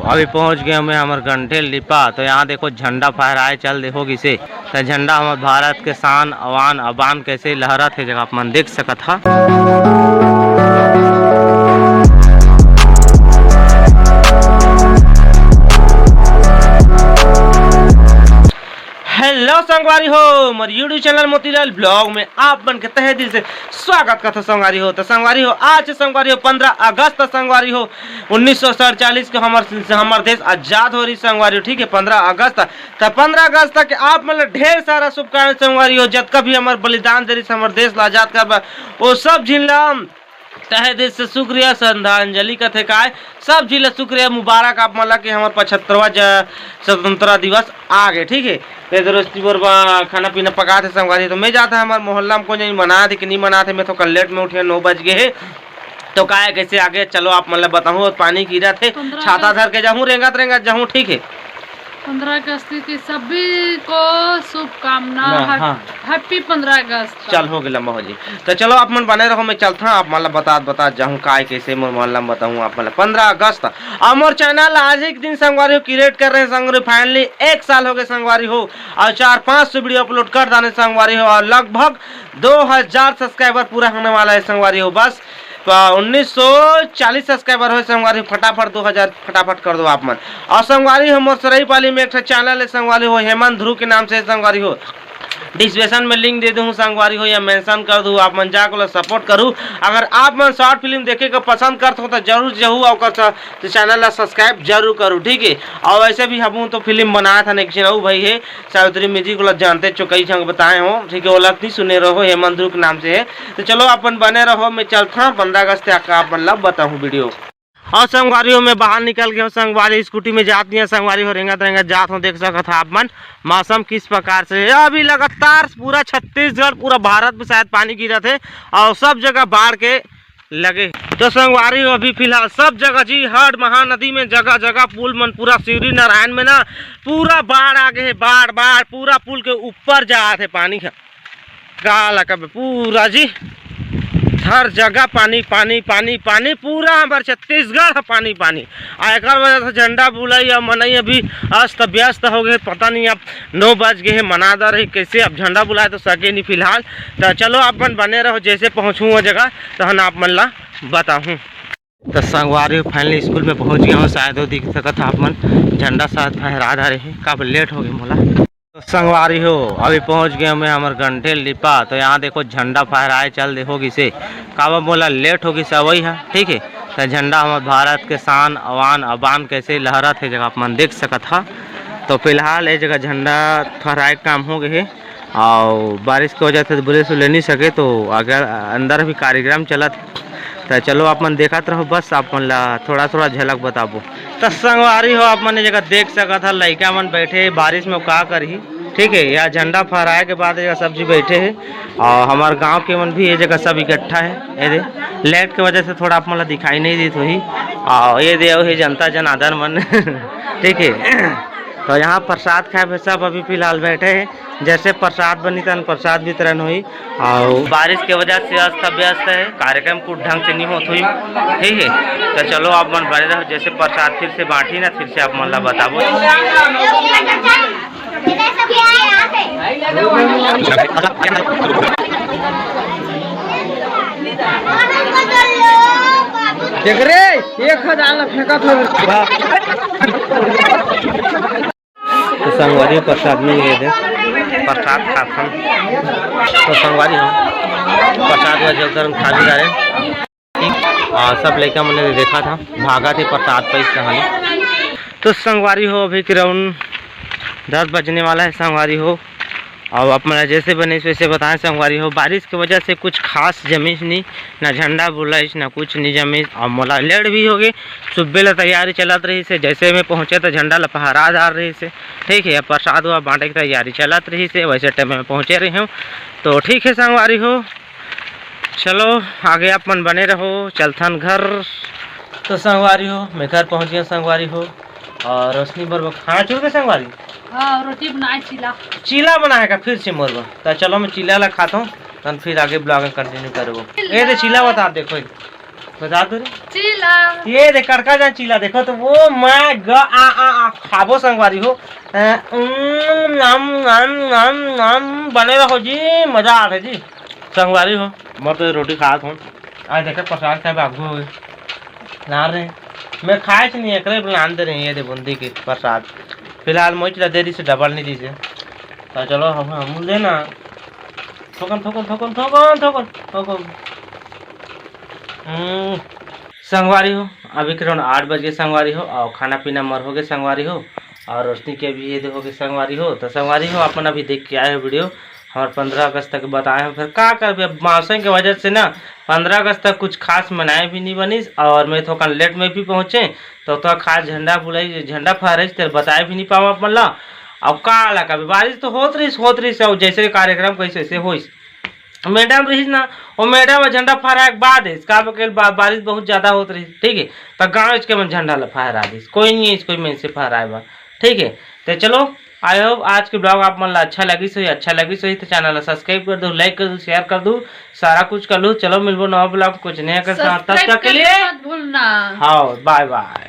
अभी पहुंच गए हमें हमारे घंटे लिपा। तो यहाँ देखो झंडा फहराए चल देखो किसे तो झंडा हमारे भारत के शान अवान अबान कैसे लहरत है जगह आप मन देख सकत था। हेलो संगवारी हो मोर यूट्यूब चैनल मोतीलाल ब्लॉग में आप मन के तहे दिल से स्वागत करता संगवारी हो। तो संगवारी हो आज संगवारी हो 15 अगस्त संगवारी हो 1947 के हमार देश आजाद हो रही संगवारी हो। ठीक है 15 अगस्त तो 15 अगस्त तक आप मतलब ढेर सारा शुभकामनाएं संगवारी हो। जत का भी हमार बलिदान दे हमारे देश ला आजाद कर वो सब झिल्ला तहे दिल से शुक्रिया श्रद्धांजलि कथे का सब जिला शुक्रिया मुबारक आप मला के हमारे 75वां स्वतंत्रता दिवस आ गए। ठीक है दोस्ती खाना पीना पका थे संगवारी। तो मैं जाता हमारे मोहल्ला में कौन मना थे कि नहीं मना थे। मैं तो कल लेट में उठे 9 बज गए है। तो का है कैसे आगे चलो आप मतलब बताऊँ पानी गिरा थे छाता धर के जाऊँ रेंगत जाऊँ। ठीक है 15 अगस्त की सभी को शुभकामना। हैप्पी 15 अगस्त। चल हो गया हो जी। तो चलो आप मन बने रहो मैं चलता हूँ आप मतलब बता जाऊँ का कैसे मोहल्ला में बताऊँ आप मतलब 15 अगस्त और चैनल आज एक दिन संगवारी हो क्रिएट कर रहे हैं संगवारी। फाइनली 1 साल हो गए संगवारी हो और 4-5 वीडियो अपलोड कर दाने संगवारी हो और लगभग 2000 सब्सक्राइबर पूरा होने वाला है संगवारी हो। बस 1940 सब्सक्राइबर हो संगवारी फटाफट 2000 फटाफट कर दो आप मन। और संगवारी हो मोर सरई पाली में एक चैनल है संगवारी हो हेमंत ध्रुव के नाम से संगवारी हो। डिस्क्रिप्शन में लिंक दे दूँ संगवारी हो या मेंशन कर दूँ आप मन जाकर सपोर्ट करूँ। अगर आप मन शॉर्ट फिल्म देखे को पसंद करते हो तो जरूर और तो चैनल ला सब्सक्राइब जरूर करूँ। ठीक है और वैसे भी हम तो फिल्म बनाया था नेक्स्ट भाई है सावित्री म्यूजिक वाला जानते चो कई संग बताए हो। ठीक है वो नहीं सुने रहो हेमंत ध्रुव के नाम से है। तो चलो अपन बने रहो मैं चलता 15 अगस्त आप मतलब बताऊँ वीडियो। और संगवारी हो मैं बाहर निकल गया हूँ संगवारी स्कूटी में जाती है संगवारी हो रेंगत जात हूँ देख सकता था आप मन मौसम किस प्रकार से है। अभी लगातार पूरा छत्तीसगढ़ पूरा भारत में शायद पानी गिरा थे और सब जगह बाढ़ के लगे। तो संगवारी हो अभी फिलहाल सब जगह जी हर महानदी में जगह जगह पुल मन पूरा शिवरी नारायण में ना पूरा बाढ़ आ गए है। बाढ़ पूरा पुल के ऊपर जा थे पानी का पूरा जी हर जगह पानी पूरा हमारे छत्तीसगढ़ पानी एक वजह से झंडा बुलाई और मनई अभी अस्त व्यस्त हो गए। पता नहीं अब 9 बज गए है मनादा रही कैसे अब झंडा बुलाए तो सके नहीं फिलहाल। तो चलो आप मन बने रहो जैसे पहुँचूँ वो जगह तो हम आप मन ला बताऊँ। तो संगवारी फाइनली स्कूल में पहुँच गया हूँ शायद वो दिख सकता था आप मन झंडा शायद फहरा रहे हैं काफ़ी लेट हो गई मोला। तो संगवारी हो अभी पहुंच गए मैं हमारे घंटे लिपा। तो यहाँ देखो झंडा फहराए चल देखो किसे काबा बोला लेट होगी सब वही है। ठीक है तो झंडा हमारे भारत के शान अवान अबान कैसे लहरत है जगह आप मन देख सकत था। तो फिलहाल ये जगह झंडा फहराए काम हो गए है और बारिश की वजह से बुले से ले नहीं सके तो अगर अंदर भी कार्यक्रम चला तो चलो आप मन देखते रहो बस आप मन ला थोड़ा झलक बताबो। तो संगवारी हो आप मन जगह देख सका था लड़का मन बैठे बारिश में का करी। ठीक है यहाँ झंडा फहराए के बाद जगह सब जी बैठे हैं और हमारे गांव के मन भी ये जगह सब इकट्ठा है। ये दे लाइट की वजह से थोड़ा आप मतलब दिखाई नहीं दी थी और ये दे वही जनता जनार्दन मन ठीक है तो यहाँ प्रसाद खाए सब अभी फिलहाल बैठे हैं। जैसे प्रसाद बनी तन प्रसाद वितरण हुई और बारिश की वजह से अस्त व्यस्त है कार्यक्रम कुछ ढंग से नहीं होती हुई। ठीक है तो चलो आप मन बने रहो जैसे प्रसाद फिर से बांटी ना फिर से आप मन ला बताबो। देख रे 1000 फेंका तो संगवारी प्रसाद मिल गए थे प्रसाद खाते तो संगवारी हो प्रसाद का जगदर खा भी जा रहे और सब लड़का मैंने देखा था भागा थे प्रसाद पे इस कहानी। तो संगवारी हो अभी ग्राउंड 10 बजने वाला है संगवारी हो और अपना जैसे बने वैसे बताएं संगवारी हो बारिश की वजह से कुछ खास जमीन नहीं ना झंडा बुलाइश ना कुछ नहीं जमीन और मोला लेट भी हो गई सुबह ला तैयारी चलत रही से जैसे में पहुँचे तो झंडा ला फहरा जा रही से। ठीक है प्रसाद हुआ बांटे की तैयारी चलत रही से वैसे टाइम में पहुँचे रही हूँ। तो ठीक है संगवारी हो चलो आगे अपन बने रहो चलथन घर। तो संगवारी हो मैं घर पहुँच गया संगवारी हो और रोशनी बरबा खाना चुल गए संगवारी रोटी बनाए चीला बनाएगा फिर से मोरबा। तो चलो मैं चीला ला खाता हूँ तो फिर आगे ब्लॉगिंग कंटिन्यू करो। ये तो चीला बता देखो बता दो रे चीला ये देख कड़का जा चीला देखो तो वो मैं ग आ खाबो संगवारी हो नम नम नम नम बने रहो जी मजा आ रहा जी संगवारी हो मैं तो रोटी खा हूँ आज देखे प्रसाद साहब आगू हो गए ला रहे मैं खाए नहीं है करे बुलान दे रहे हैं ये दे बूंदी की प्रसाद फिलहाल मुझे देरी से डबल नहीं दी से तो चलो हम लेना ठोकन ठोकन ठोकन ठोकन ठोकन ठोकन संगवारी हो अभी करीब 8 बजे संगवारी हो और खाना पीना मर हो गए संगवारी हो और रोशनी के भी ये देखोगे संगवारी हो तो संगवारी हो अपन अभी देख के आए हो वीडियो और 15 अगस्त तक बताए हो फिर क्या कर मौसम की वजह से ना 15 अगस्त तक कुछ खास मनाए भी नहीं बनी और मैं थोड़ा लेट में भी पहुँचे तो खास झंडा बुलाई झंडा फहराई तो बताए भी नहीं पाऊँ अपन ला अब का लगा बारिश तो होत रही से जैसे कार्यक्रम कैसे ऐसे हो मैडम रही ना वो मैडम झंडा फहराए के बाद इसका बारिश बहुत ज्यादा होत रही ठीक है तो गाँव के मन झंडा ला फहरा दी कोई नहीं है कोई मैं से फहराए बा ठीक है तो चलो आई होप आज के ब्लॉग आप मन ला अच्छा लगी सही तो चैनल सब्सक्राइब कर दो लाइक कर दो शेयर कर दो सारा कुछ कर लो चलो मिलबो नवा ब्लॉग कुछ नया कर तब तक के लिए मत भूलना हाँ बाय बाय।